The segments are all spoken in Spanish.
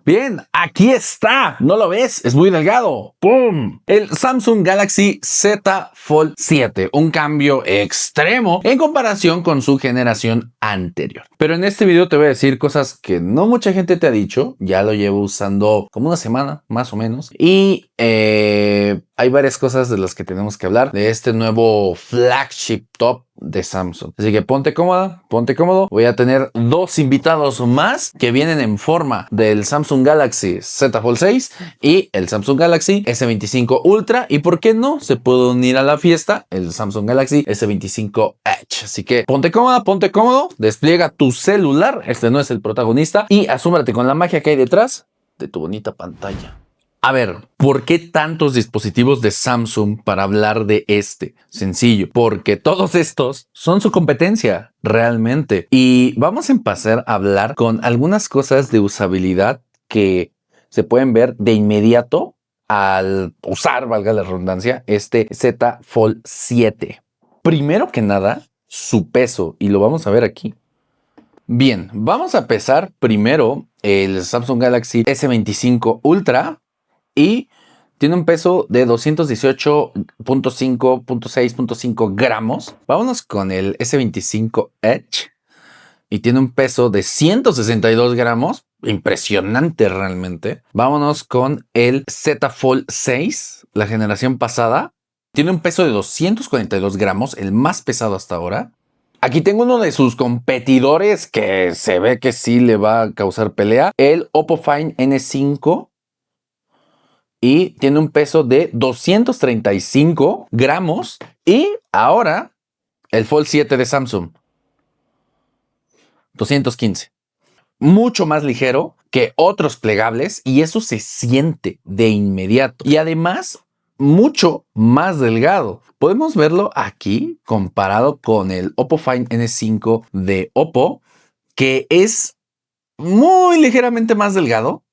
Bien, aquí está. ¿No lo ves? Es muy delgado. ¡Pum! El Samsung Galaxy Z Fold 7. Un cambio extremo en comparación con su generación anterior. Pero en este video te voy a decir cosas que no mucha gente te ha dicho. Ya lo llevo usando como una semana, más o menos. Y hay varias cosas de las que tenemos que hablar de este nuevo flagship top de Samsung. Así que ponte cómoda, ponte cómodo. Voy a tener dos invitados más que vienen en forma del Samsung Galaxy Z Fold 6 y el Samsung Galaxy S25 Ultra. Y por qué no, se puede unir a la fiesta el Samsung Galaxy S25 Edge. Así que ponte cómoda, ponte cómodo, despliega tu celular. Este no es el protagonista y asúmbrate con la magia que hay detrás de tu bonita pantalla. A ver, ¿por qué tantos dispositivos de Samsung para hablar de este? Sencillo, porque todos estos son su competencia, realmente. Y vamos a empezar a hablar con algunas cosas de usabilidad que se pueden ver de inmediato al usar, valga la redundancia, este Z Fold 7. Primero que nada, su peso, y lo vamos a ver aquí. Bien, vamos a pesar primero el Samsung Galaxy S25 Ultra. Y tiene un peso de 218.5.6.5 gramos. Vámonos con el S25 Edge. Y tiene un peso de 162 gramos. Impresionante realmente. Vámonos con el Z Fold 6, la generación pasada. Tiene un peso de 242 gramos, el más pesado hasta ahora. Aquí tengo uno de sus competidores que se ve que sí le va a causar pelea. El Oppo Find N5. Y tiene un peso de 235 gramos. Y ahora el Fold 7 de Samsung. 215. Mucho más ligero que otros plegables y eso se siente de inmediato. Y además, mucho más delgado. Podemos verlo aquí comparado con el Oppo Find N5 de Oppo, que es muy ligeramente más delgado.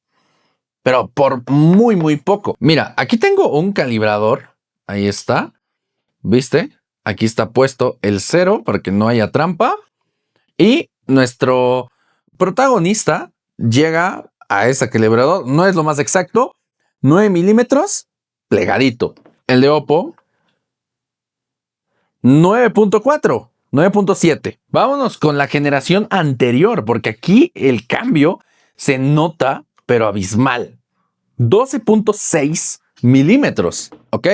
Pero por muy poco. Mira, aquí tengo un calibrador. Ahí está. ¿Viste? Aquí está puesto el 0 para que no haya trampa. Y nuestro protagonista llega a ese calibrador. No es lo más exacto. 9 milímetros plegadito. El de Oppo 9.4. 9.7. Vámonos con la generación anterior, porque aquí el cambio se nota, pero abismal. 12.6 milímetros. Ok.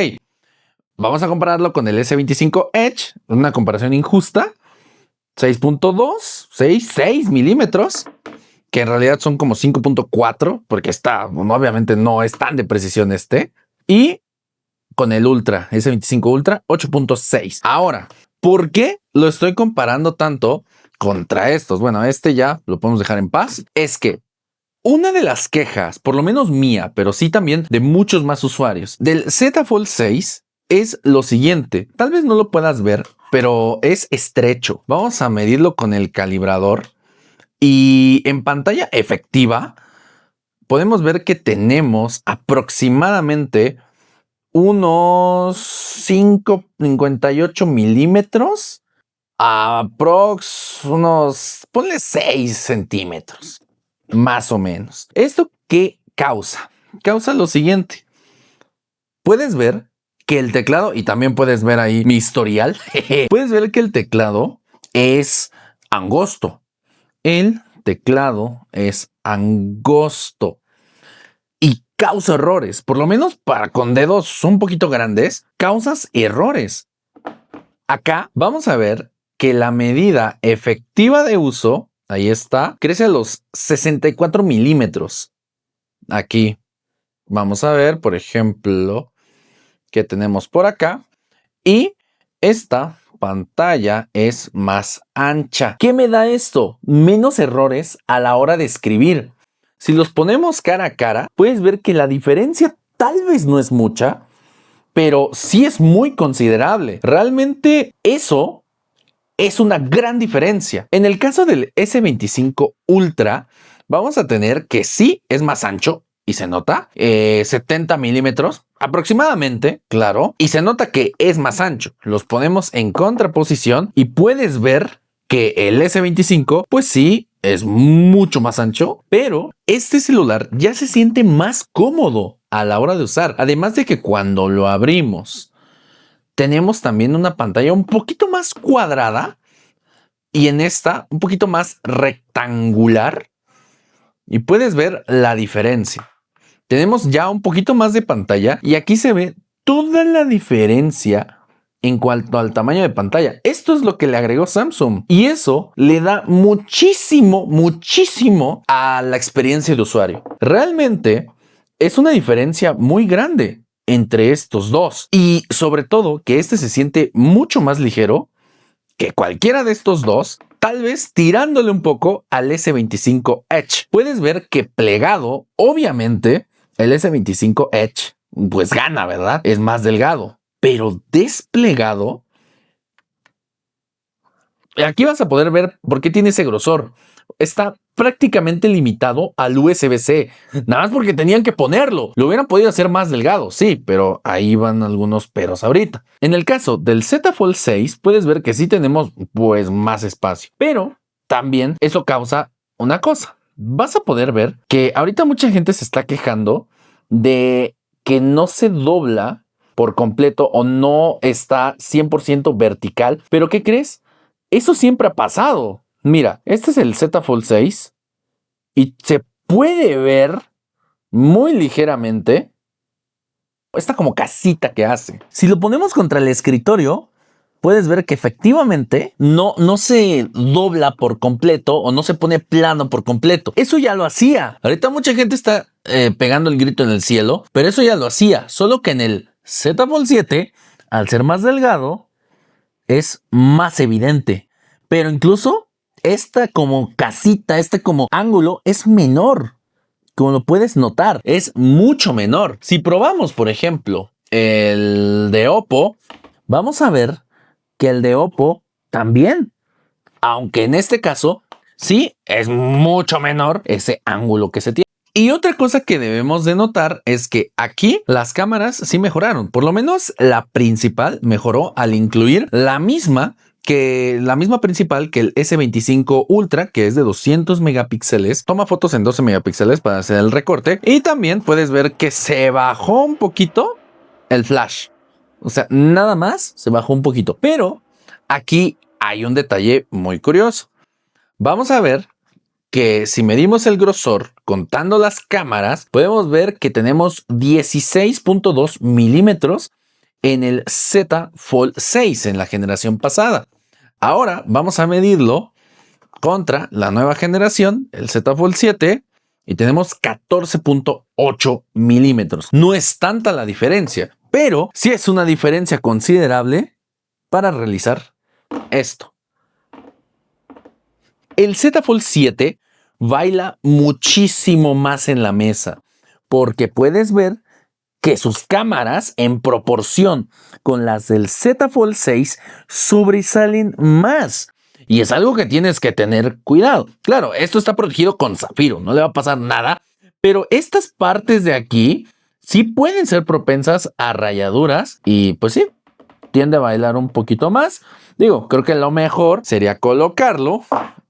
Vamos a compararlo con el S25 Edge. Una comparación injusta. 6.2, 6 milímetros. Que en realidad son como 5.4. Porque está, bueno, obviamente no es tan de precisión este. Y con el Ultra, S25 Ultra, 8.6. Ahora, ¿por qué lo estoy comparando tanto contra estos? Bueno, este ya lo podemos dejar en paz. Es que una de las quejas, por lo menos mía, pero sí también de muchos más usuarios, del Z Fold 6 es lo siguiente. Tal vez no lo puedas ver, pero es estrecho. Vamos a medirlo con el calibrador y en pantalla efectiva podemos ver que tenemos aproximadamente unos 5.58 milímetros, aprox unos, ponle 6 centímetros. Más o menos. ¿Esto qué causa? Causa lo siguiente. Puedes ver que el teclado, y también puedes ver ahí mi historial, puedes ver que el teclado es angosto. El teclado es angosto y causa errores. Por lo menos para con dedos un poquito grandes, causas errores. Acá vamos a ver que la medida efectiva de uso, ahí está, crece a los 64 milímetros. Aquí vamos a ver, por ejemplo, que tenemos por acá. Y esta pantalla es más ancha. ¿Qué me da esto? Menos errores a la hora de escribir. Si los ponemos cara a cara, puedes ver que la diferencia tal vez no es mucha, pero sí es muy considerable. Realmente eso es una gran diferencia. En el caso del S25 Ultra, vamos a tener que sí es más ancho y se nota 70 milímetros aproximadamente, claro, y se nota que es más ancho. Los ponemos en contraposición y puedes ver que el S25 pues sí es mucho más ancho, pero este celular ya se siente más cómodo a la hora de usar. Además de que cuando lo abrimos, tenemos también una pantalla un poquito más cuadrada y en esta un poquito más rectangular. Y puedes ver la diferencia. Tenemos ya un poquito más de pantalla y aquí se ve toda la diferencia en cuanto al tamaño de pantalla. Esto es lo que le agregó Samsung y eso le da muchísimo a la experiencia de usuario. Realmente es una diferencia muy grande entre estos dos y sobre todo que este se siente mucho más ligero que cualquiera de estos dos, tal vez tirándole un poco al S25 Edge. Puedes ver que plegado, obviamente, el S25 Edge pues gana, ¿verdad? Es más delgado, pero desplegado, aquí vas a poder ver por qué tiene ese grosor. Está prácticamente limitado al USB-C, nada más porque tenían que ponerlo. Lo hubieran podido hacer más delgado, sí, pero ahí van algunos peros ahorita. En el caso del Z Fold 6, puedes ver que sí tenemos pues más espacio, pero también eso causa una cosa. Vas a poder ver que ahorita mucha gente se está quejando de que no se dobla por completo o no está 100% vertical, pero ¿qué crees? Eso siempre ha pasado. Mira, este es el Z Fold 6 y se puede ver muy ligeramente esta como casita que hace. Si lo ponemos contra el escritorio, puedes ver que efectivamente no se dobla por completo o no se pone plano por completo. Eso ya lo hacía. Ahorita mucha gente está pegando el grito en el cielo, pero eso ya lo hacía. Solo que en el Z Fold 7, al ser más delgado, es más evidente. Pero incluso esta como casita, este como ángulo es menor. Como lo puedes notar, es mucho menor. Si probamos, por ejemplo, el de Oppo, vamos a ver que el de Oppo también, aunque en este caso sí es mucho menor ese ángulo que se tiene. Y otra cosa que debemos de notar es que aquí las cámaras sí mejoraron. Por lo menos la principal mejoró al incluir la misma principal que el S25 Ultra, que es de 200 megapíxeles. Toma fotos en 12 megapíxeles para hacer el recorte. Y también puedes ver que se bajó un poquito el flash. O sea, nada más se bajó un poquito. Pero aquí hay un detalle muy curioso. Vamos a ver que si medimos el grosor contando las cámaras, podemos ver que tenemos 16.2 milímetros en el Z Fold 6 en la generación pasada. Ahora vamos a medirlo contra la nueva generación, el Z Fold 7, y tenemos 14.8 milímetros. No es tanta la diferencia, pero sí es una diferencia considerable para realizar esto. El Z Fold 7 baila muchísimo más en la mesa, porque puedes ver que sus cámaras en proporción con las del Z Fold 6 sobresalen más. Y es algo que tienes que tener cuidado. Claro, esto está protegido con zafiro, no le va a pasar nada, pero estas partes de aquí sí pueden ser propensas a rayaduras y pues sí, tiende a bailar un poquito más. Digo, creo que lo mejor sería colocarlo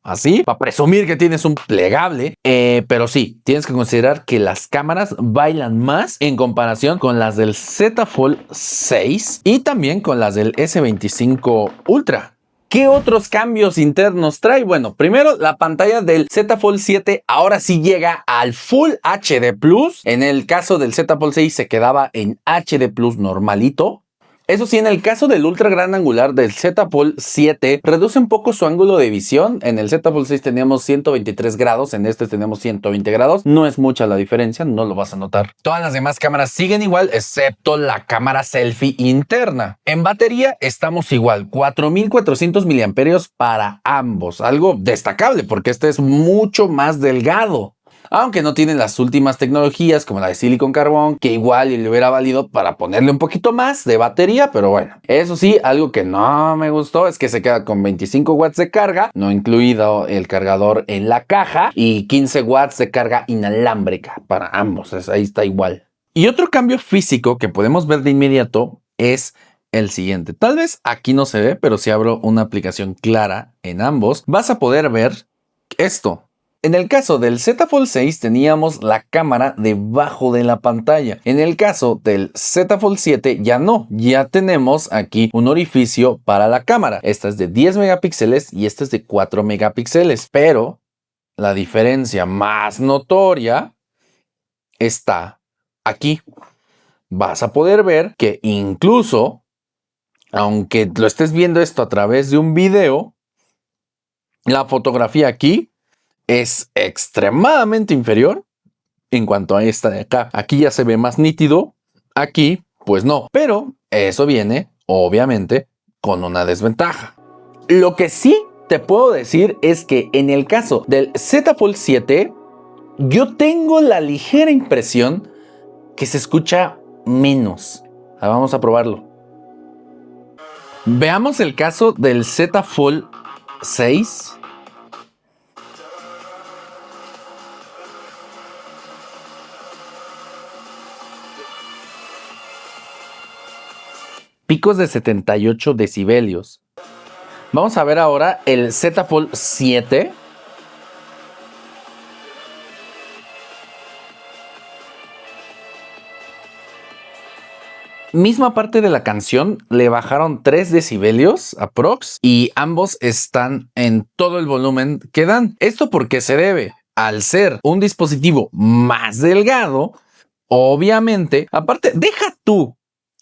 así, para presumir que tienes un plegable, pero sí, tienes que considerar que las cámaras bailan más en comparación con las del Z Fold 6 y también con las del S25 Ultra. ¿Qué otros cambios internos trae? Bueno, primero la pantalla del Z Fold 7 ahora sí llega al Full HD Plus. En el caso del Z Fold 6 se quedaba en HD Plus normalito. Eso sí, en el caso del ultra gran angular del Z Fold 7, reduce un poco su ángulo de visión. En el Z Fold 6 teníamos 123 grados, en este tenemos 120 grados. No es mucha la diferencia, no lo vas a notar. Todas las demás cámaras siguen igual, excepto la cámara selfie interna. En batería estamos igual, 4400 miliamperios para ambos. Algo destacable porque este es mucho más delgado. Aunque no tiene las últimas tecnologías como la de Silicon Carbon, que igual le hubiera valido para ponerle un poquito más de batería, pero bueno. Eso sí, algo que no me gustó es que se queda con 25 watts de carga, no incluido el cargador en la caja, y 15 watts de carga inalámbrica para ambos. Ahí está igual. Y otro cambio físico que podemos ver de inmediato es el siguiente. Tal vez aquí no se ve, pero si abro una aplicación clara en ambos, vas a poder ver esto. En el caso del Z Fold 6 teníamos la cámara debajo de la pantalla. En el caso del Z Fold 7 ya no, ya tenemos aquí un orificio para la cámara. Esta es de 10 megapíxeles y esta es de 4 megapíxeles. Pero la diferencia más notoria está aquí. Vas a poder ver que incluso, aunque lo estés viendo esto a través de un video, la fotografía aquí es extremadamente inferior en cuanto a esta de acá. Aquí ya se ve más nítido, aquí pues no. Pero eso viene, obviamente, con una desventaja. Lo que sí te puedo decir es que en el caso del Z Fold 7, yo tengo la ligera impresión que se escucha menos. Vamos a probarlo. Veamos el caso del Z Fold 6. Picos de 78 decibelios. Vamos a ver ahora el Z Fold 7. Misma parte de la canción, le bajaron 3 decibelios aprox y ambos están en todo el volumen que dan. ¿Esto por qué se debe? Al ser un dispositivo más delgado, obviamente, aparte, deja tú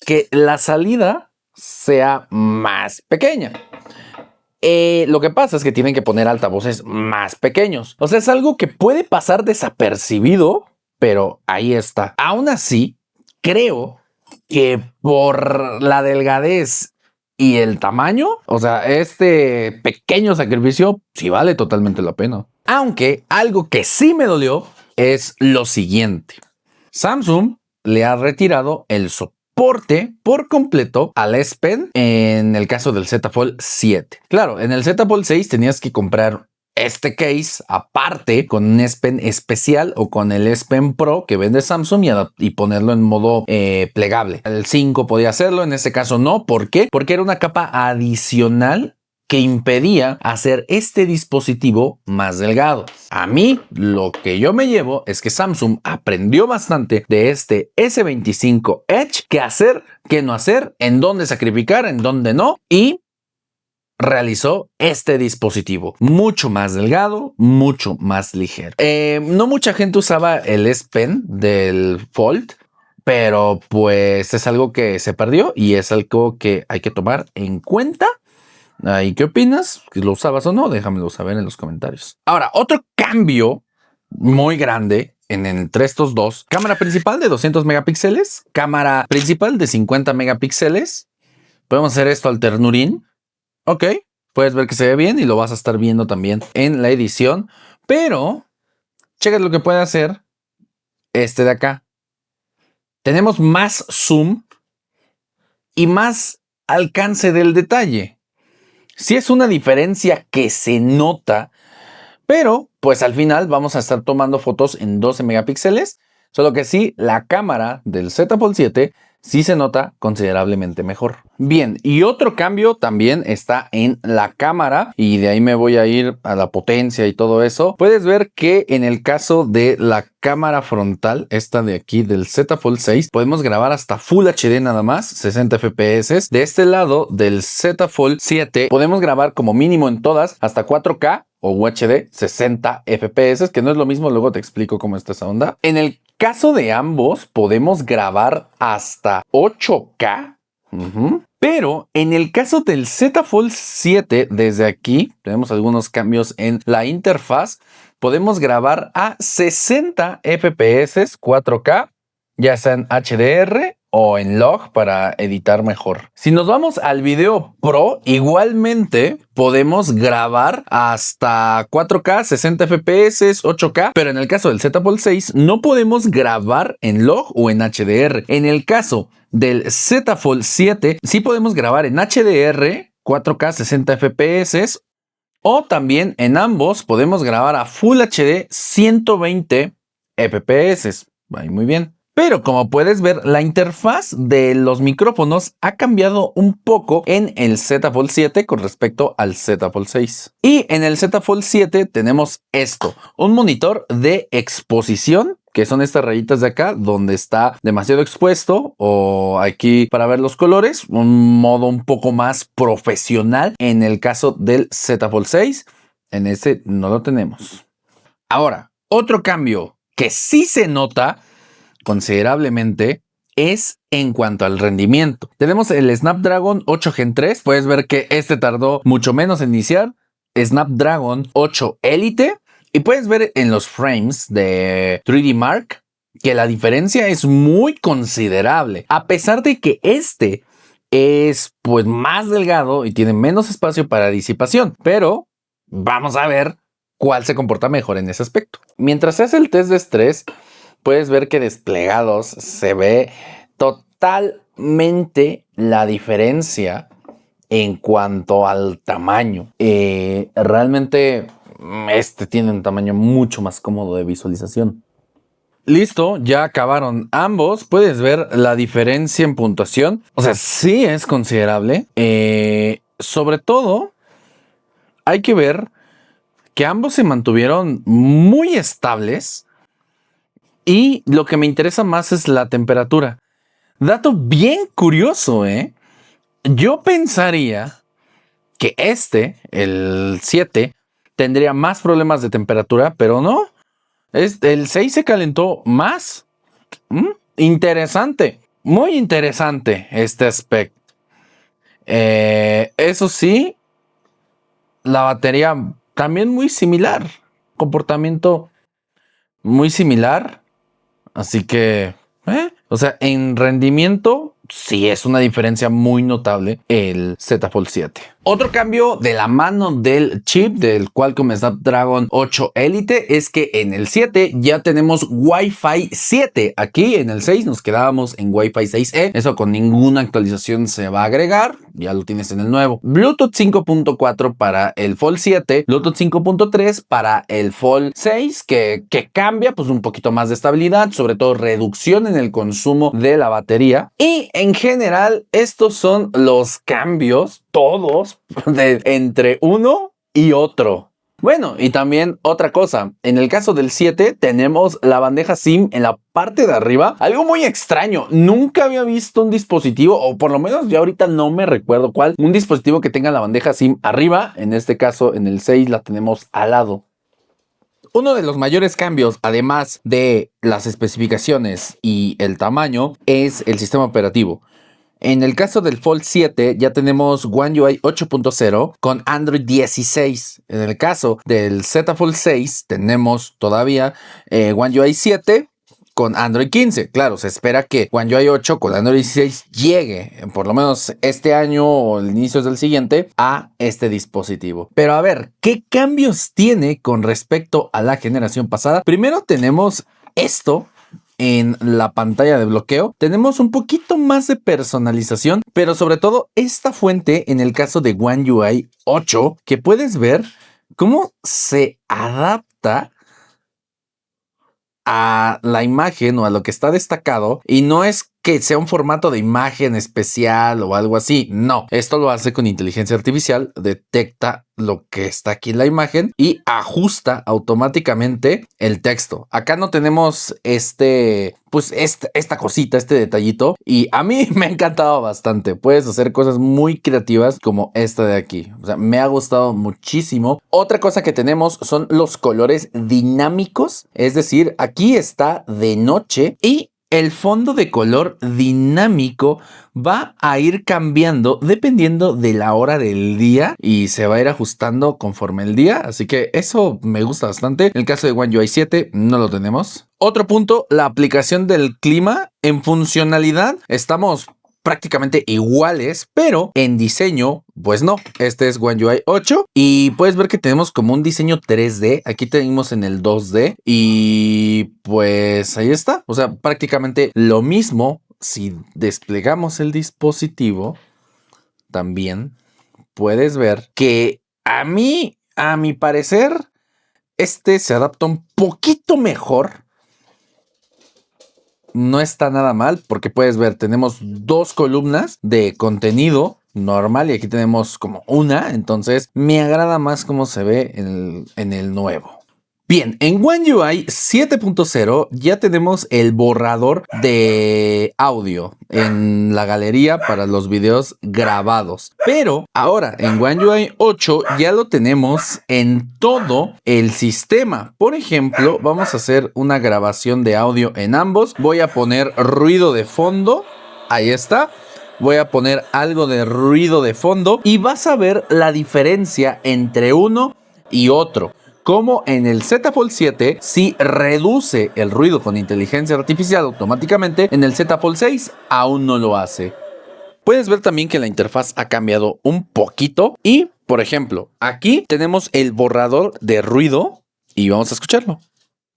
que la salida sea más pequeña. Lo que pasa es que tienen que poner altavoces más pequeños. O sea, es algo que puede pasar desapercibido, pero ahí está. Aún así, creo que por la delgadez y el tamaño, o sea, este pequeño sacrificio sí vale totalmente la pena. Aunque algo que sí me dolió es lo siguiente. Samsung le ha retirado el soporte por completo al S Pen en el caso del Z Fold 7. Claro, en el Z Fold 6 tenías que comprar este case aparte con un S Pen especial o con el S Pen Pro que vende Samsung y ponerlo en modo plegable. El 5 podía hacerlo, en este caso no. ¿Por qué? Porque era una capa adicional que impedía hacer este dispositivo más delgado. A mí, lo que yo me llevo es que Samsung aprendió bastante de este S25 Edge, qué hacer, qué no hacer, en dónde sacrificar, en dónde no, y realizó este dispositivo mucho más delgado, mucho más ligero. No mucha gente usaba el S Pen del Fold, pero pues es algo que se perdió y es algo que hay que tomar en cuenta. ¿Y qué opinas? ¿Lo usabas o no? Déjamelo saber en los comentarios. Ahora, otro cambio muy grande entre estos dos. Cámara principal de 200 megapíxeles. Cámara principal de 50 megapíxeles. Podemos hacer esto al ternurín. Ok, puedes ver que se ve bien y lo vas a estar viendo también en la edición. Pero, checa lo que puede hacer este de acá. Tenemos más zoom y más alcance del detalle. Sí es una diferencia que se nota, pero pues al final vamos a estar tomando fotos en 12 megapíxeles, solo que sí, la cámara del Z Fold 7 sí se nota considerablemente mejor. Bien, y otro cambio también está en la cámara y de ahí me voy a ir a la potencia y todo eso. Puedes ver que en el caso de la cámara frontal, esta de aquí del Z Fold 6, podemos grabar hasta Full HD nada más, 60 FPS. De este lado del Z Fold 7 podemos grabar como mínimo en todas hasta 4K o UHD 60 FPS, que no es lo mismo, luego te explico cómo está esa onda. En el caso de ambos podemos grabar hasta 8K. Pero en el caso del Z Fold 7, desde aquí tenemos algunos cambios en la interfaz. Podemos grabar a 60 FPS 4K, ya sea en HDR o en log para editar mejor. Si nos vamos al video Pro, igualmente podemos grabar hasta 4K, 60 FPS, 8K, pero en el caso del Z Fold 6 no podemos grabar en log o en HDR. En el caso del Z Fold 7 sí podemos grabar en HDR, 4K, 60 FPS, o también en ambos podemos grabar a Full HD 120 FPS. Ahí muy bien. Pero como puedes ver, la interfaz de los micrófonos ha cambiado un poco en el Z Fold 7 con respecto al Z Fold 6. Y en el Z Fold 7 tenemos esto, un monitor de exposición, que son estas rayitas de acá donde está demasiado expuesto, o aquí para ver los colores, un modo un poco más profesional en el caso del Z Fold 6. En este no lo tenemos. Ahora, otro cambio que sí se nota considerablemente es en cuanto al rendimiento. Tenemos el Snapdragon 8 Gen 3. Puedes ver que este tardó mucho menos en iniciar. Snapdragon 8 Elite. Y puedes ver en los frames de 3D Mark que la diferencia es muy considerable. A pesar de que este es pues más delgado y tiene menos espacio para disipación. Pero vamos a ver cuál se comporta mejor en ese aspecto. Mientras se hace el test de estrés, puedes ver que desplegados se ve totalmente la diferencia en cuanto al tamaño. Realmente este tiene un tamaño mucho más cómodo de visualización. Listo, ya acabaron ambos. Puedes ver la diferencia en puntuación. O sea, sí es considerable. Sobre todo, hay que ver que ambos se mantuvieron muy estables. Y lo que me interesa más es la temperatura. Dato bien curioso, ¿eh? Yo pensaría que el 7, tendría más problemas de temperatura, pero no. El 6 se calentó más. Interesante. Muy interesante este aspecto. Eso sí, la batería también muy similar. Comportamiento muy similar. Así que, o sea, en rendimiento sí es una diferencia muy notable el Z Fold 7. Otro cambio de la mano del chip del Qualcomm Snapdragon 8 Elite es que en el 7 ya tenemos Wi-Fi 7. Aquí en el 6 nos quedábamos en Wi-Fi 6E. Eso con ninguna actualización se va a agregar. Ya lo tienes en el nuevo. Bluetooth 5.4 para el Fold 7. Bluetooth 5.3 para el Fold 6 que cambia pues un poquito más de estabilidad. Sobre todo reducción en el consumo de la batería. Y en general estos son los cambios todos entre uno y otro. Bueno, y también otra cosa, en el caso del 7 tenemos la bandeja SIM en la parte de arriba, algo muy extraño, nunca había visto un dispositivo, o por lo menos yo ahorita no me recuerdo cuál, un dispositivo que tenga la bandeja SIM arriba, en este caso en el 6 la tenemos al lado. Uno de los mayores cambios, además de las especificaciones y el tamaño, es el sistema operativo. En el caso del Fold 7 ya tenemos One UI 8.0 con Android 16. En el caso del Z Fold 6 tenemos todavía One UI 7 con Android 15. Claro, se espera que One UI 8 con Android 16 llegue, por lo menos este año o el inicio del siguiente, a este dispositivo. Pero a ver, ¿qué cambios tiene con respecto a la generación pasada? Primero tenemos esto. En la pantalla de bloqueo tenemos un poquito más de personalización, pero sobre todo esta fuente en el caso de One UI 8, que puedes ver cómo se adapta a la imagen o a lo que está destacado, y no es que sea un formato de imagen especial o algo así. No, esto lo hace con inteligencia artificial, detecta lo que está aquí en la imagen y ajusta automáticamente el texto. Acá no tenemos esta cosita, este detallito, y a mí me ha encantado bastante. Puedes hacer cosas muy creativas como esta de aquí. O sea, me ha gustado muchísimo. Otra cosa que tenemos son los colores dinámicos, es decir, aquí está de noche y el fondo de color dinámico va a ir cambiando dependiendo de la hora del día y se va a ir ajustando conforme el día. Así que eso me gusta bastante. En el caso de One UI 7 no lo tenemos. Otro punto, la aplicación del clima. En funcionalidad estamos prácticamente iguales, pero en diseño, pues no. Este es One UI 8 y puedes ver que tenemos como un diseño 3D. Aquí tenemos en el 2D y pues ahí está. O sea, prácticamente lo mismo. Si desplegamos el dispositivo, también puedes ver que a mi parecer, este se adapta un poquito mejor no está nada mal porque puedes ver, tenemos dos columnas de contenido normal y aquí tenemos como una, entonces me agrada más cómo se ve en el nuevo. Bien, en One UI 7.0 ya tenemos el borrador de audio en la galería para los videos grabados. Pero ahora en One UI 8 ya lo tenemos en todo el sistema. Por ejemplo, vamos a hacer una grabación de audio en ambos. Voy a poner ruido de fondo. Ahí está. Voy a poner algo de ruido de fondo y vas a ver la diferencia entre uno y otro. Como en el Z Fold 7 sí reduce el ruido con inteligencia artificial automáticamente, en el Z Fold 6 aún no lo hace. Puedes ver también que la interfaz ha cambiado un poquito y, por ejemplo, aquí tenemos el borrador de ruido y vamos a escucharlo.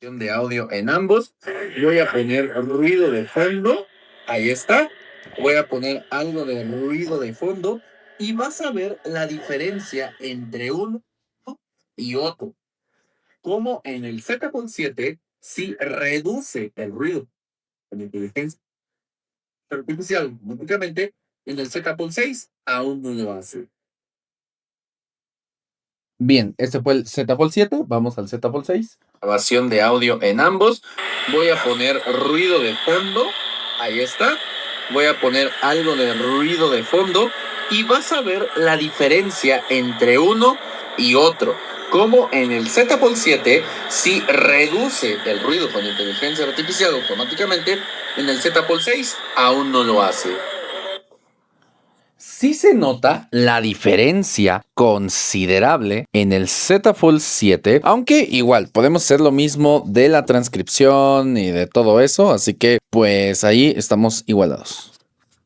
De audio en ambos. Voy a poner ruido de fondo. Ahí está. Voy a poner algo de ruido de fondo y vas a ver la diferencia entre uno y otro. Como en el Z Fold 7 sí reduce el ruido con inteligencia artificial únicamente, en el Z Fold 6 aún no lo hace. Bien, este fue el Z Fold 7, vamos al Z Fold 6. Grabación de audio en ambos. Voy a poner ruido de fondo. Ahí está. Voy a poner algo de ruido de fondo y vas a ver la diferencia entre uno y otro. Como en el Z Fold 7 sí reduce el ruido con inteligencia artificial automáticamente, en el Z Fold 6 aún no lo hace. Sí se nota la diferencia considerable en el Z Fold 7, aunque igual podemos hacer lo mismo de la transcripción y de todo eso, así que pues ahí estamos igualados.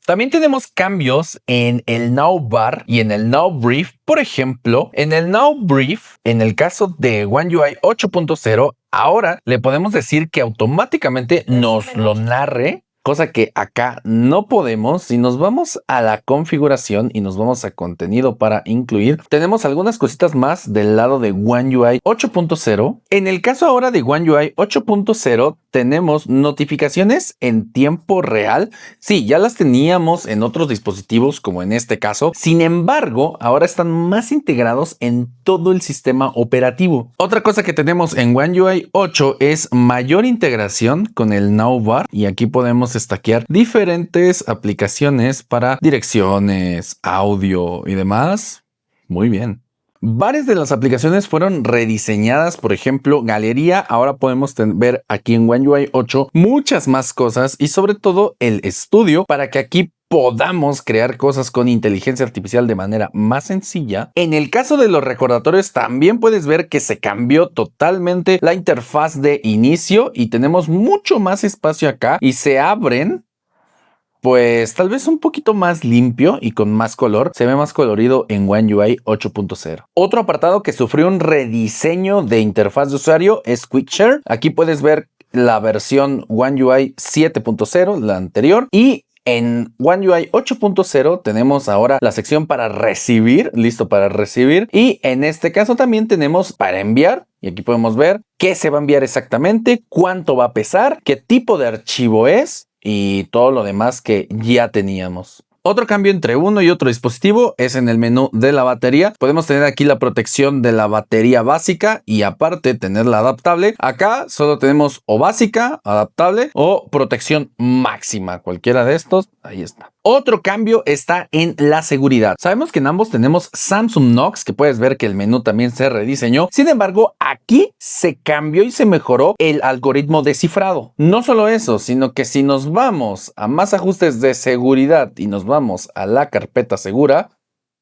También tenemos cambios en el Now Bar y en el Now Brief. Por ejemplo, en el Now Brief, en el caso de One UI 8.0, ahora le podemos decir que automáticamente nos lo narre, cosa que acá no podemos. Si nos vamos a la configuración y nos vamos a contenido para incluir, tenemos algunas cositas más del lado de One UI 8.0. En el caso ahora de One UI 8.0, tenemos notificaciones en tiempo real. Sí, ya las teníamos en otros dispositivos como en este caso. Sin embargo, ahora están más integrados en todo el sistema operativo. Otra cosa que tenemos en One UI 8 es mayor integración con el Now Bar y aquí podemos stackear diferentes aplicaciones para direcciones, audio y demás. Muy bien. Varias de las aplicaciones fueron rediseñadas, por ejemplo, galería. Ahora podemos ver aquí en One UI 8 muchas más cosas y sobre todo el estudio para que aquí podamos crear cosas con inteligencia artificial de manera más sencilla. En el caso de los recordatorios también puedes ver que se cambió totalmente la interfaz de inicio y tenemos mucho más espacio acá y se abren pues tal vez un poquito más limpio y con más color. Se ve más colorido en One UI 8.0. Otro apartado que sufrió un rediseño de interfaz de usuario es Quick Share. Aquí puedes ver la versión One UI 7.0, la anterior, y en One UI 8.0 tenemos ahora la sección para recibir, listo para recibir, y en este caso también tenemos para enviar. Y aquí podemos ver qué se va a enviar exactamente, cuánto va a pesar, qué tipo de archivo es y todo lo demás que ya teníamos. Otro cambio entre uno y otro dispositivo es en el menú de la batería. Podemos tener aquí la protección de la batería básica y aparte tener la adaptable. Acá solo tenemos o básica, adaptable o protección máxima. Cualquiera de estos, ahí está. Otro cambio está en la seguridad. Sabemos que en ambos tenemos Samsung Knox, que puedes ver que el menú también se rediseñó. Sin embargo, aquí se cambió y se mejoró el algoritmo de cifrado. No solo eso, sino que si nos vamos a más ajustes de seguridad y nos vamos a la carpeta segura,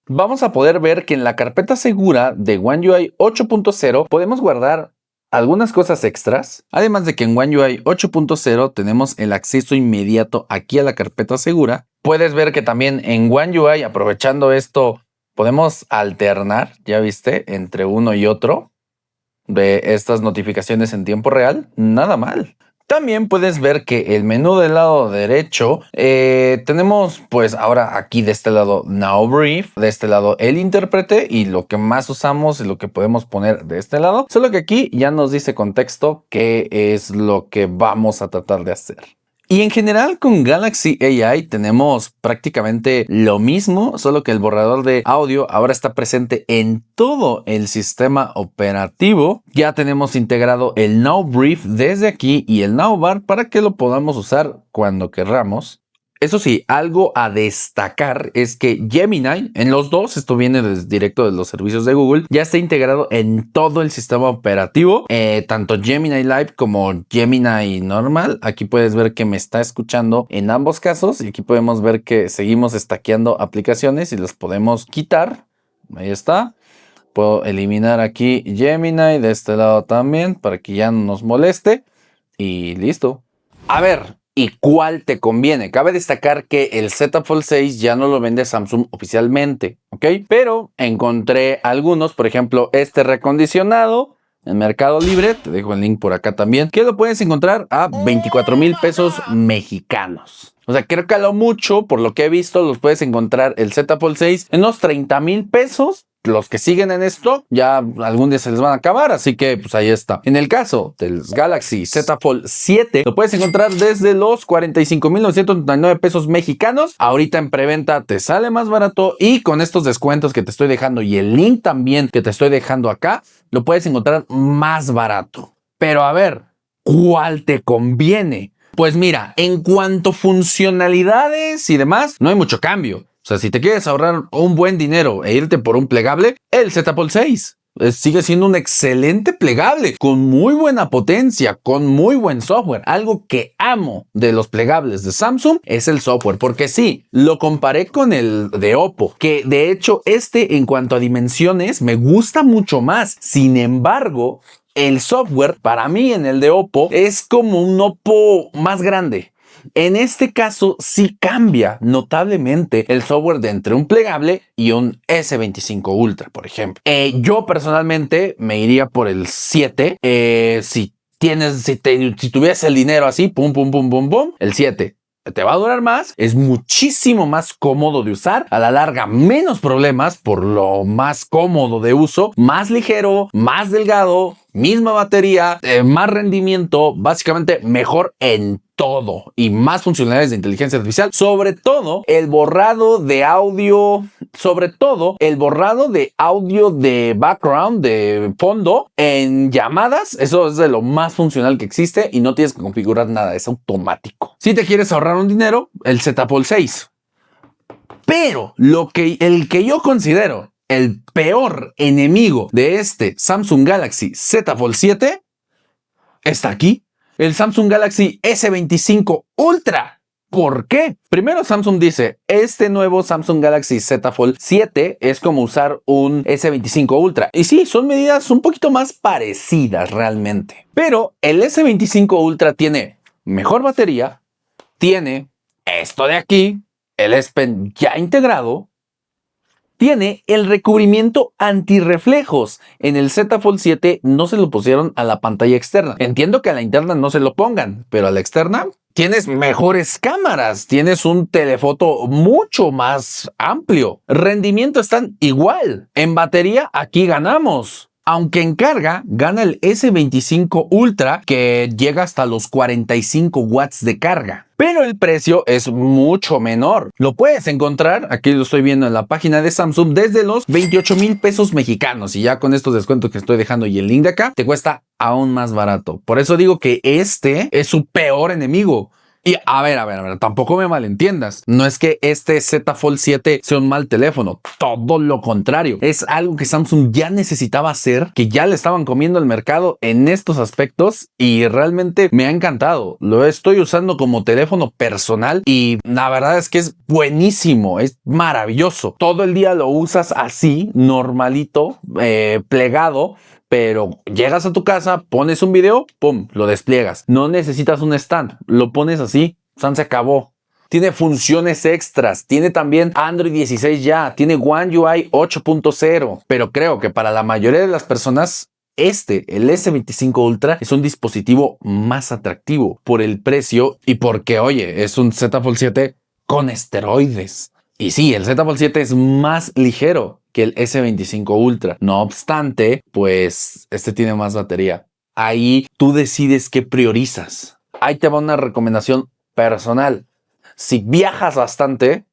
vamos a poder ver que en la carpeta segura de One UI 8.0 podemos guardar algunas cosas extras, además de que en One UI 8.0 tenemos el acceso inmediato aquí a la carpeta segura. Puedes ver que también en One UI, aprovechando esto, podemos alternar, ya viste, entre uno y otro de estas notificaciones en tiempo real. Nada mal. También puedes ver que el menú del lado derecho tenemos pues ahora aquí de este lado Now Brief, de este lado el intérprete y lo que más usamos y lo que podemos poner de este lado, solo que aquí ya nos dice contexto qué es lo que vamos a tratar de hacer. Y en general con Galaxy AI tenemos prácticamente lo mismo, solo que el borrador de audio ahora está presente en todo el sistema operativo. Ya tenemos integrado el Now Brief desde aquí y el Now Bar para que lo podamos usar cuando querramos. Eso sí, algo a destacar es que Gemini, en los dos, esto viene directo de los servicios de Google, ya está integrado en todo el sistema operativo, tanto Gemini Live como Gemini normal. Aquí puedes ver que me está escuchando en ambos casos y aquí podemos ver que seguimos stackeando aplicaciones y las podemos quitar. Ahí está. Puedo eliminar aquí Gemini de este lado también para que ya no nos moleste y listo. A ver, ¿y cuál te conviene? Cabe destacar que el Z Fold 6 ya no lo vende Samsung oficialmente, ¿ok? Pero encontré algunos, por ejemplo, este recondicionado en Mercado Libre, te dejo el link por acá también, que lo puedes encontrar a 24,000 pesos mexicanos. O sea, creo que a lo mucho, por lo que he visto, los puedes encontrar el Z Fold 6 en unos 30,000 pesos. Los que siguen en stock ya algún día se les van a acabar, así que pues ahí está. En el caso del Galaxy Z Fold 7 lo puedes encontrar desde los 45,999 pesos mexicanos. Ahorita en preventa te sale más barato y con estos descuentos que te estoy dejando y el link también que te estoy dejando acá, lo puedes encontrar más barato. Pero a ver, ¿cuál te conviene? Pues mira, en cuanto a funcionalidades y demás, no hay mucho cambio. O sea, si te quieres ahorrar un buen dinero e irte por un plegable, el Z Fold 6 sigue siendo un excelente plegable, con muy buena potencia, con muy buen software. Algo que amo de los plegables de Samsung es el software, porque sí, lo comparé con el de Oppo, que de hecho en cuanto a dimensiones me gusta mucho más. Sin embargo, el software para mí en el de Oppo es como un Oppo más grande. En este caso sí cambia notablemente el software de entre un plegable y un S25 Ultra, por ejemplo. Yo personalmente me iría por el 7. Si tuvieras el dinero así, pum, pum, pum, pum, pum, el 7. Te va a durar más, es muchísimo más cómodo de usar, a la larga menos problemas por lo más cómodo de uso, más ligero, más delgado, misma batería, más rendimiento, básicamente mejor en todo y más funcionalidades de inteligencia artificial, sobre todo el borrado de audio, de background, de fondo en llamadas. Eso es de lo más funcional que existe y no tienes que configurar nada, es automático. Si te quieres ahorrar un dinero, el Z Fold 6. Pero el que yo considero el peor enemigo de este Samsung Galaxy Z Fold 7 está aquí. El Samsung Galaxy S25 Ultra. ¿Por qué? Primero Samsung dice, este nuevo Samsung Galaxy Z Fold 7 es como usar un S25 Ultra. Y sí, son medidas un poquito más parecidas realmente. Pero el S25 Ultra tiene mejor batería, tiene esto de aquí, el S Pen ya integrado, tiene el recubrimiento antirreflejos. En el Z Fold 7 no se lo pusieron a la pantalla externa. Entiendo que a la interna no se lo pongan, pero a la externa tienes mejores cámaras, tienes un telefoto mucho más amplio. Rendimiento están igual. En batería aquí ganamos. Aunque en carga gana el S25 Ultra, que llega hasta los 45 watts de carga. Pero el precio es mucho menor. Lo puedes encontrar, aquí lo estoy viendo en la página de Samsung, desde los 28,000 pesos mexicanos. Y ya con estos descuentos que estoy dejando y el link de acá, te cuesta aún más barato. Por eso digo que este es su peor enemigo. Y a ver, tampoco me malentiendas. No es que este Z Fold 7 sea un mal teléfono. Todo lo contrario. Es algo que Samsung ya necesitaba hacer, que ya le estaban comiendo el mercado en estos aspectos y realmente me ha encantado. Lo estoy usando como teléfono personal y la verdad es que es buenísimo. Es maravilloso. Todo el día lo usas así, normalito, plegado. Pero llegas a tu casa, pones un video, pum, lo despliegas. No necesitas un stand, lo pones así, se acabó. Tiene funciones extras, tiene también Android 16 ya, tiene One UI 8.0. Pero creo que para la mayoría de las personas, el S25 Ultra es un dispositivo más atractivo por el precio y porque, oye, es un Z Fold 7 con esteroides. Y sí, el Z Fold 7 es más ligero que el S25 Ultra. No obstante, pues este tiene más batería. Ahí tú decides qué priorizas. Ahí te va una recomendación personal. Si viajas bastante,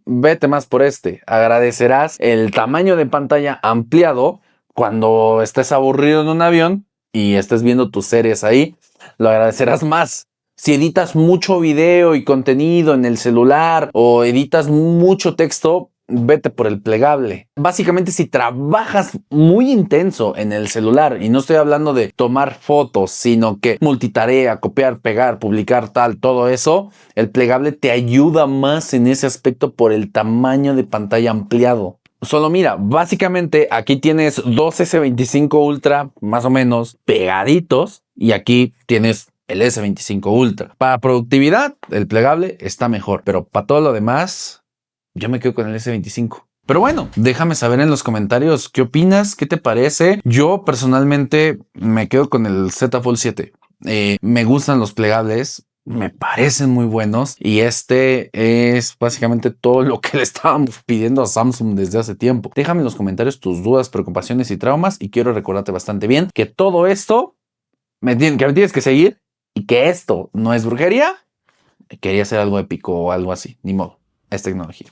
vete más por este. Agradecerás el tamaño de pantalla ampliado cuando estés aburrido en un avión y estés viendo tus series ahí. Lo agradecerás más. Si editas mucho video y contenido en el celular o editas mucho texto, vete por el plegable. Básicamente, si trabajas muy intenso en el celular, y no estoy hablando de tomar fotos, sino que multitarea, copiar, pegar, publicar, todo eso, el plegable te ayuda más en ese aspecto por el tamaño de pantalla ampliado. Solo mira, básicamente aquí tienes dos S25 Ultra más o menos pegaditos y aquí tienes el S25 Ultra. Para productividad, el plegable está mejor, pero para todo lo demás, yo me quedo con el S25. Pero bueno, déjame saber en los comentarios qué opinas, qué te parece. Yo personalmente me quedo con el Z Fold 7. Me gustan los plegables. Me parecen muy buenos y este es básicamente todo lo que le estábamos pidiendo a Samsung desde hace tiempo. Déjame en los comentarios tus dudas, preocupaciones y traumas y quiero recordarte bastante bien que todo esto me tienes que seguir y que esto no es brujería. Quería hacer algo épico o algo así, ni modo, es tecnología.